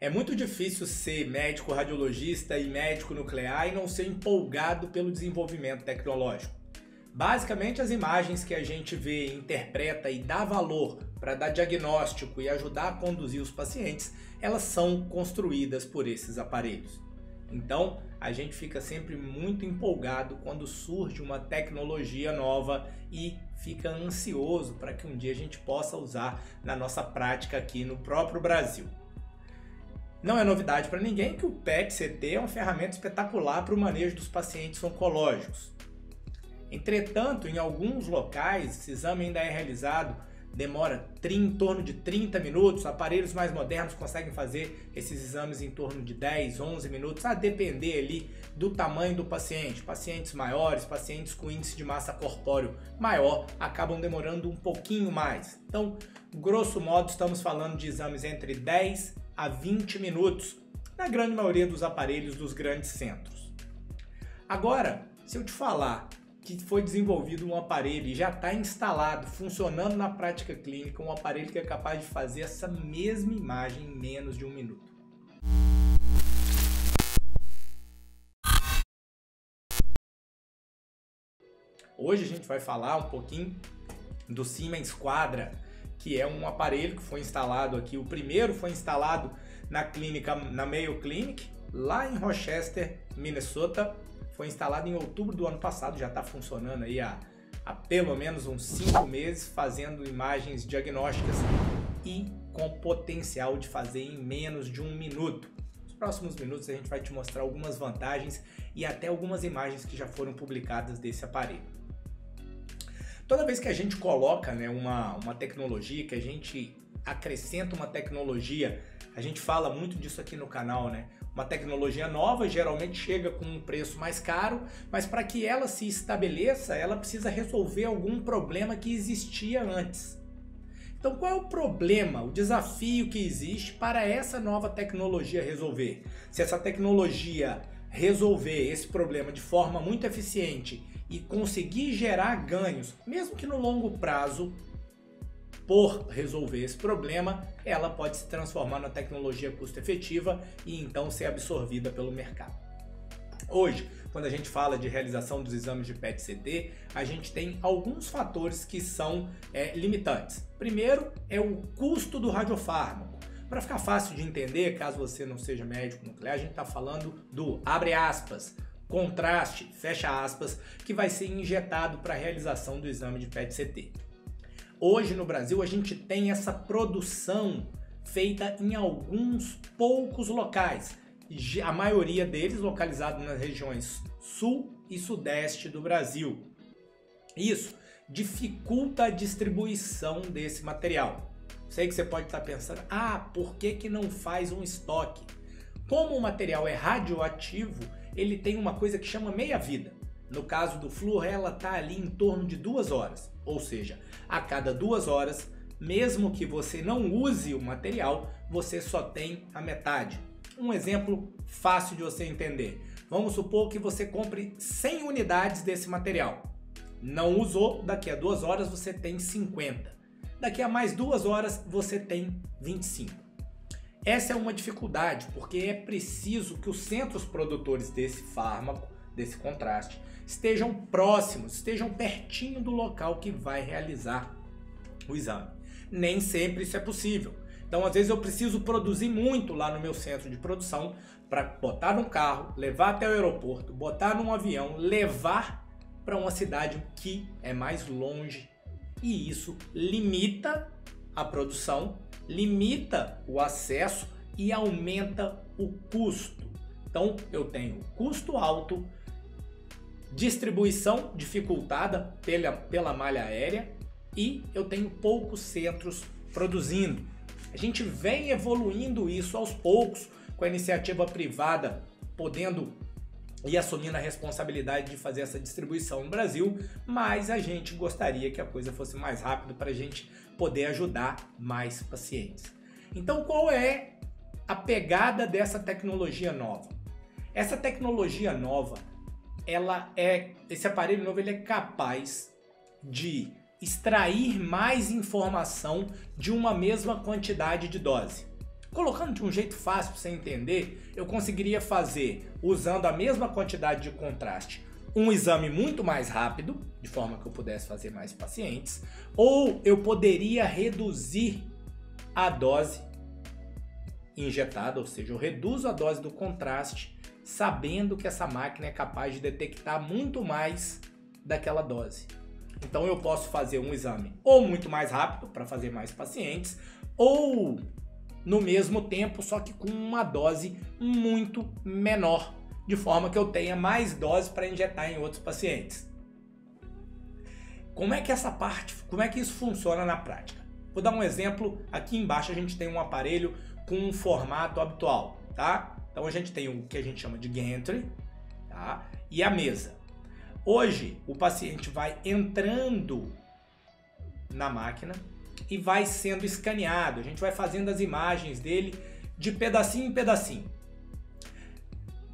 É muito difícil ser médico radiologista e médico nuclear e não ser empolgado pelo desenvolvimento tecnológico. Basicamente, as imagens que a gente vê, interpreta e dá valor para dar diagnóstico e ajudar a conduzir os pacientes, elas são construídas por esses aparelhos. Então, a gente fica sempre muito empolgado quando surge uma tecnologia nova e fica ansioso para que um dia a gente possa usar na nossa prática aqui no próprio Brasil. Não é novidade para ninguém que o PET-CT é uma ferramenta espetacular para o manejo dos pacientes oncológicos. Entretanto, em alguns locais, esse exame ainda é realizado, demora em torno de 30 minutos, aparelhos mais modernos conseguem fazer esses exames em torno de 10, 11 minutos, a depender ali do tamanho do paciente. Pacientes maiores, pacientes com índice de massa corpóreo maior, acabam demorando um pouquinho mais. Então, grosso modo, estamos falando de exames entre 10 a 20 minutos, na grande maioria dos aparelhos dos grandes centros. Agora, se eu te falar que foi desenvolvido um aparelho e já está instalado, funcionando na prática clínica, um aparelho que é capaz de fazer essa mesma imagem em menos de um minuto. Hoje a gente vai falar um pouquinho do Siemens Quadra, que é um aparelho que foi instalado aqui. O primeiro foi instalado na clínica, na Mayo Clinic, lá em Rochester, Minnesota. Foi instalado em outubro do ano passado, já está funcionando aí há pelo menos uns 5 meses, fazendo imagens diagnósticas e com potencial de fazer em menos de um minuto. Nos próximos minutos a gente vai te mostrar algumas vantagens e até algumas imagens que já foram publicadas desse aparelho. Toda vez que a gente coloca, né, uma tecnologia, que a gente acrescenta uma tecnologia, a gente fala muito disso aqui no canal, né? Uma tecnologia nova geralmente chega com um preço mais caro, mas para que ela se estabeleça, ela precisa resolver algum problema que existia antes. Então, qual é o problema, o desafio que existe para essa nova tecnologia resolver? Se essa tecnologia resolver esse problema de forma muito eficiente e conseguir gerar ganhos, mesmo que no longo prazo, por resolver esse problema, ela pode se transformar numa tecnologia custo-efetiva e então ser absorvida pelo mercado. Hoje, quando a gente fala de realização dos exames de PET-CT, a gente tem alguns fatores que são limitantes. Primeiro é o custo do radiofármaco. Para ficar fácil de entender, caso você não seja médico nuclear, a gente está falando do, abre aspas, contraste, fecha aspas, que vai ser injetado para a realização do exame de PET-CT. Hoje no Brasil a gente tem essa produção feita em alguns poucos locais, a maioria deles localizados nas regiões sul e sudeste do Brasil. Isso dificulta a distribuição desse material. Sei que você pode estar pensando, por que não faz um estoque? Como o material é radioativo, ele tem uma coisa que chama meia-vida. No caso do flúor, ela está ali em torno de 2 horas, ou seja, a cada 2 horas, mesmo que você não use o material, você só tem a metade. Um exemplo fácil de você entender. Vamos supor que você compre 100 unidades desse material. Não usou, daqui a 2 horas você tem 50. Daqui a mais 2 horas você tem 25. Essa é uma dificuldade, porque é preciso que os centros produtores desse fármaco, desse contraste, estejam próximos, estejam pertinho do local que vai realizar o exame. Nem sempre isso é possível. Então, às vezes eu preciso produzir muito lá no meu centro de produção para botar num carro, levar até o aeroporto, botar num avião, levar para uma cidade que é mais longe. E isso limita a produção, limita o acesso e aumenta o custo. Então, eu tenho custo alto, distribuição dificultada pela malha aérea e eu tenho poucos centros produzindo. A gente vem evoluindo isso aos poucos, com a iniciativa privada podendo e assumindo a responsabilidade de fazer essa distribuição no Brasil, mas a gente gostaria que a coisa fosse mais rápido para a gente poder ajudar mais pacientes. Então, qual é a pegada dessa tecnologia nova? Essa tecnologia nova, esse aparelho novo, ele é capaz de extrair mais informação de uma mesma quantidade de dose. Colocando de um jeito fácil para você entender, eu conseguiria fazer, usando a mesma quantidade de contraste, um exame muito mais rápido, de forma que eu pudesse fazer mais pacientes, ou eu poderia reduzir a dose injetada, ou seja, eu reduzo a dose do contraste, sabendo que essa máquina é capaz de detectar muito mais daquela dose. Então eu posso fazer um exame ou muito mais rápido para fazer mais pacientes, ou no mesmo tempo, só que com uma dose muito menor, de forma que eu tenha mais dose para injetar em outros pacientes. Como é que isso funciona na prática? Vou dar um exemplo. Aqui embaixo a gente tem um aparelho com um formato habitual, tá? Então a gente tem o que a gente chama de gantry, tá? E a mesa. Hoje o paciente vai entrando na máquina e vai sendo escaneado. A gente vai fazendo as imagens dele de pedacinho em pedacinho.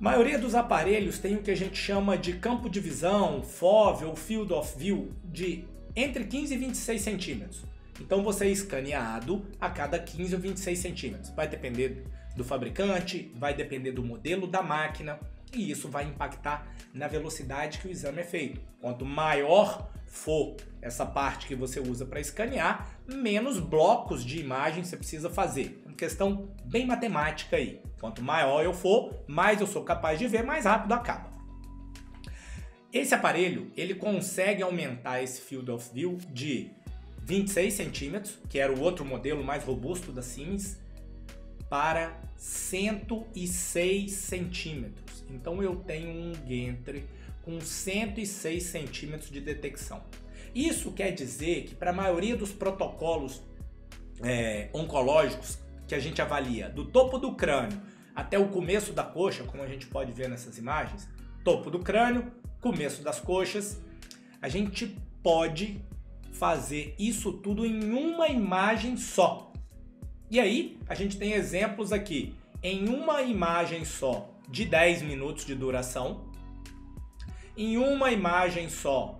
A maioria dos aparelhos tem o que a gente chama de campo de visão, FOV ou Field of View, de entre 15 e 26 centímetros. Então você é escaneado a cada 15 ou 26 centímetros. Vai depender do fabricante, vai depender do modelo da máquina, e isso vai impactar na velocidade que o exame é feito. Quanto maior for essa parte que você usa para escanear, menos blocos de imagem você precisa fazer. É uma questão bem matemática aí. Quanto maior eu for, mais eu sou capaz de ver, mais rápido acaba. Esse aparelho, ele consegue aumentar esse Field of View de 26 centímetros, que era o outro modelo mais robusto da Siemens, para 106 centímetros. Então eu tenho um gantry com 106 centímetros de detecção. Isso quer dizer que para a maioria dos protocolos oncológicos que a gente avalia, do topo do crânio até o começo da coxa, como a gente pode ver nessas imagens, topo do crânio, começo das coxas, a gente pode fazer isso tudo em uma imagem só. E aí, a gente tem exemplos aqui, em uma imagem só de 10 minutos de duração, em uma imagem só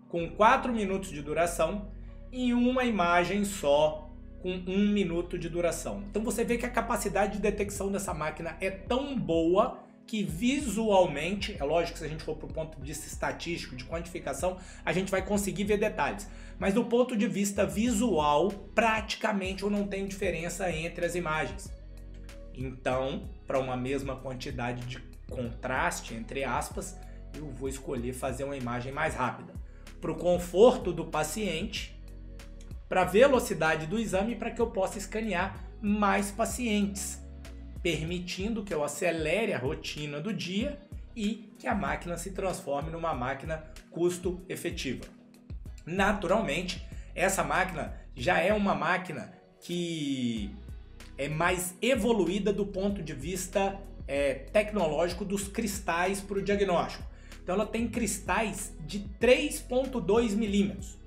com 4 minutos de duração, e uma imagem só com 1 minuto de duração. Então você vê que a capacidade de detecção dessa máquina é tão boa que visualmente, é lógico que se a gente for para o ponto de vista estatístico, de quantificação, a gente vai conseguir ver detalhes. Mas do ponto de vista visual, praticamente eu não tenho diferença entre as imagens. Então, para uma mesma quantidade de contraste, entre aspas, eu vou escolher fazer uma imagem mais rápida. Para o conforto do paciente, para a velocidade do exame, para que eu possa escanear mais pacientes, permitindo que eu acelere a rotina do dia e que a máquina se transforme numa máquina custo-efetiva. Naturalmente, essa máquina já é uma máquina que é mais evoluída do ponto de vista tecnológico dos cristais para o diagnóstico. Então ela tem cristais de 3,2 milímetros.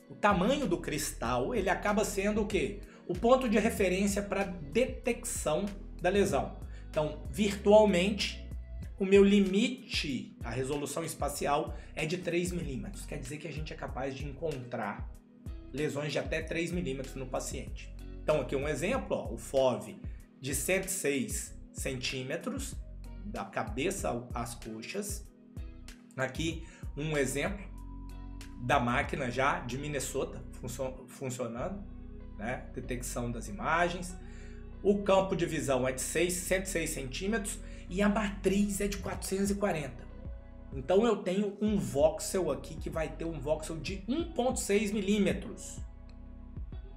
O tamanho do cristal ele acaba sendo o quê? O ponto de referência para detecção da lesão. Então, virtualmente, o meu limite, a resolução espacial, é de 3 milímetros. Quer dizer que a gente é capaz de encontrar lesões de até 3 milímetros no paciente. Então, aqui um exemplo, ó, o FOV de 106 centímetros, da cabeça às coxas. Aqui um exemplo da máquina já de Minnesota funcionando, né? Detecção das imagens. O campo de visão é de 106 centímetros e a matriz é de 440. Então eu tenho um voxel aqui que vai ter um voxel de 1,6 milímetros.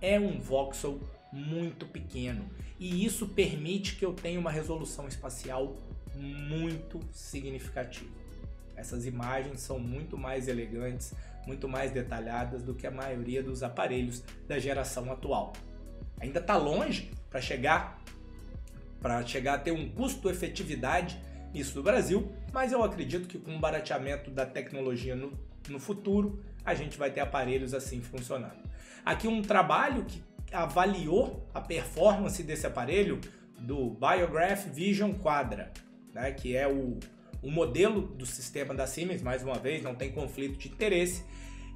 É um voxel muito pequeno e isso permite que eu tenha uma resolução espacial muito significativa. Essas imagens são muito mais elegantes, muito mais detalhadas do que a maioria dos aparelhos da geração atual. Ainda está longe para chegar a ter um custo-efetividade isso do Brasil, mas eu acredito que com o barateamento da tecnologia no futuro, a gente vai ter aparelhos assim funcionando. Aqui um trabalho que avaliou a performance desse aparelho do Biograph Vision Quadra, né, que é o modelo do sistema da Siemens, mais uma vez, não tem conflito de interesse.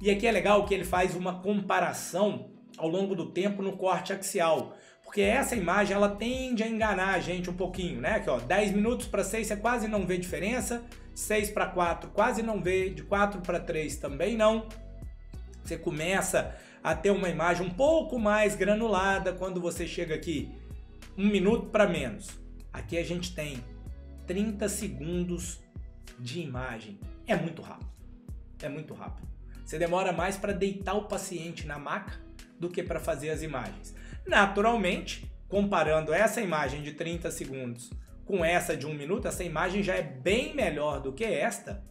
E aqui é legal que ele faz uma comparação ao longo do tempo no corte axial, Porque essa imagem ela tende a enganar a gente um pouquinho, né? Aqui, ó, 10 minutos para 6 você quase não vê diferença, 6 para 4 quase não vê, de 4 para 3 também não. Você começa a ter uma imagem um pouco mais granulada quando você chega aqui 1 minuto para menos. Aqui a gente tem 30 segundos de imagem. É muito rápido. É muito rápido. Você demora mais para deitar o paciente na maca do que para fazer as imagens. Naturalmente, comparando essa imagem de 30 segundos com essa de 1 minuto, essa imagem já é bem melhor do que esta.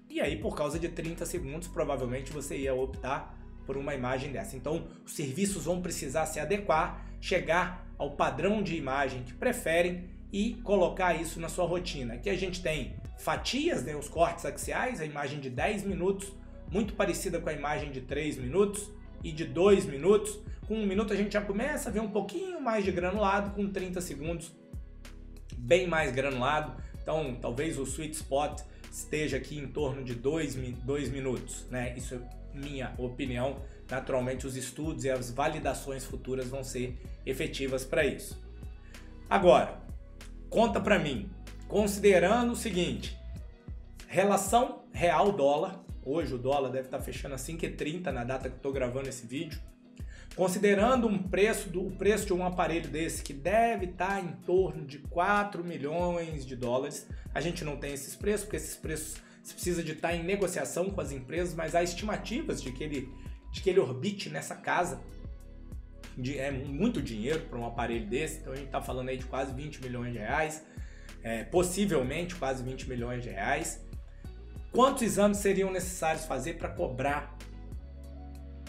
E aí, por causa de 30 segundos, provavelmente você ia optar por uma imagem dessa. Então, os serviços vão precisar se adequar, chegar ao padrão de imagem que preferem e colocar isso na sua rotina. Aqui a gente tem fatias, né, os cortes axiais, a imagem de 10 minutos, muito parecida com a imagem de 3 minutos e de 2 minutos. Com 1 minuto a gente já começa a ver um pouquinho mais de granulado, com 30 segundos bem mais granulado. Então talvez o sweet spot esteja aqui em torno de 2 minutos, né? Isso é minha opinião. Naturalmente os estudos e as validações futuras vão ser efetivas para isso. Agora, conta para mim, considerando o seguinte, relação real-dólar, hoje o dólar deve estar fechando a 5,30 na data que eu estou gravando esse vídeo, considerando o preço de um aparelho desse que deve estar em torno de 4 milhões de dólares, a gente não tem esses preços, porque esses preços você precisa de estar em negociação com as empresas, mas há estimativas de que ele orbite nessa casa. É muito dinheiro para um aparelho desse, então a gente está falando aí de quase 20 milhões de reais, possivelmente quase 20 milhões de reais. Quantos exames seriam necessários fazer para cobrar,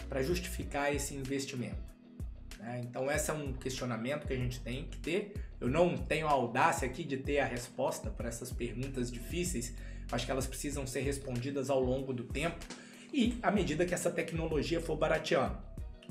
para justificar esse investimento? Então esse é um questionamento que a gente tem que ter. Eu não tenho a audácia aqui de ter a resposta para essas perguntas difíceis, acho que elas precisam ser respondidas ao longo do tempo e à medida que essa tecnologia for barateando.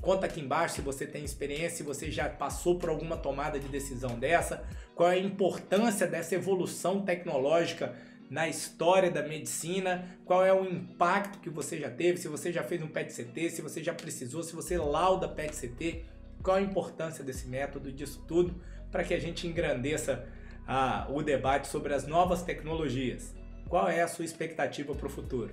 Conta aqui embaixo se você tem experiência, se você já passou por alguma tomada de decisão dessa, qual é a importância dessa evolução tecnológica na história da medicina, qual é o impacto que você já teve, se você já fez um PET-CT, se você já precisou, se você lauda PET-CT, qual a importância desse método, disso tudo, para que a gente engrandeça o debate sobre as novas tecnologias. Qual é a sua expectativa para o futuro?